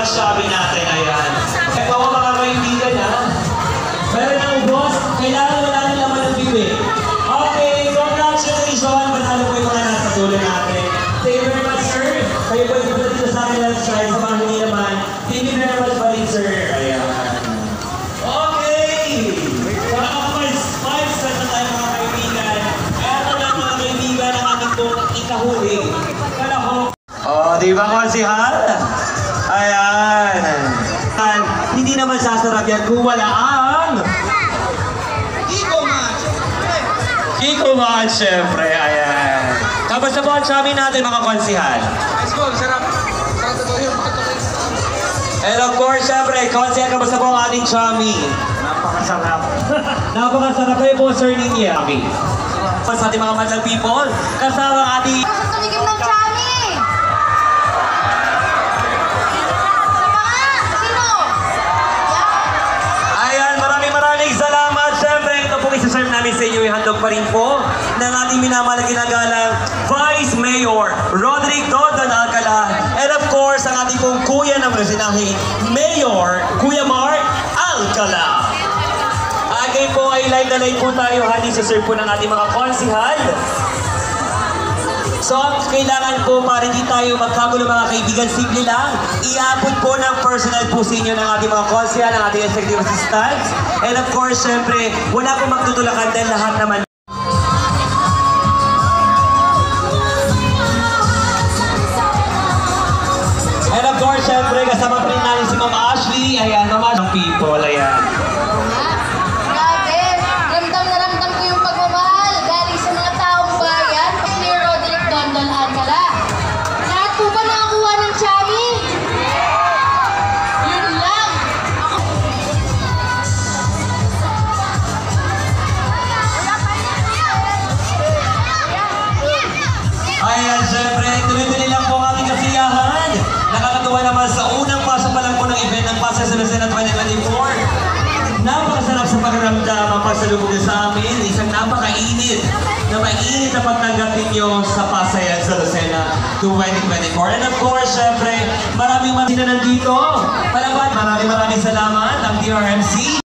mga shopping natin. Ayan. Kaya po mga kaibigan ha. Meron ng boss, kailangan wala nang laman ng bibig. Okay, congratulations! Manalo po yung mga nasa dulo natin. Thank you very much, sir. Kayo po yung dito sa akin last side. Sa mga hindi naman. Thank you very much, balik, sir. Ayan. Okay! Five sets na tayo mga kaibigan. Eto na mga kaibigan ang ating pong ikahuli. Oh, di ba konsihal? Ayan. Hindi naman sasarap yan kung wala ang Kiko Man, syempre. Ayan. Tapos na po ang chami natin mga konsihal. Let's go, sarap. And of course, syempre, konsihal, kamusta po ang ating chami? Napakasarap. Napakasarap kayo po, Sir Ninya. Sa ating mga madlang people, kasama ang ating... Tumigim ng chami! Sino? Ayan, maraming salamat. Siyempre, ito pong isa-serve namin sa inyo. Ihandog pa rin po ng ating minamahal ginagalang Vice Mayor Roderick Dodon Alcala. And of course, ang ating pong kuya ng Presidente, Mayor Kuya Mark Alcala. Again po ay live na live po tayo. Hali sa serve po ng ating mga konsihal. So, kailangan po para hindi tayo magkagulo mga kaibigan, simple lang. Iabot po ng personal po sa inyo ng ating mga konsihal, ng ating executive assistants. And of course, syempre, wala pong magtutulakan dahil lahat naman. And of course, syempre, kasama pa rin natin si Ma'am Ashley. Ayan, Ma'am Ashley. People, ayan. Grabe! Ramdam na ramdam ko yung pagmamahal galing sa mga taong bayan ni Roderick Dodon Alcala. Lahat po ba nakakuha ng chami? Yun lang! Ayan, syempre, tuloy-tuloy lang po ang ating kasiyahan. Nakakatuwa naman sa unang pasok pa lang po ng event ng Pasay sa Lucena 2024. Napakasarap sa pakiramdam ang pagsalubog niyo sa amin. Isang napakainit na mainit na pagtanggap ninyo sa Pasay sa Lucena 2024. And of course, syempre, maraming na nandito. Maraming salamat ang DRMC.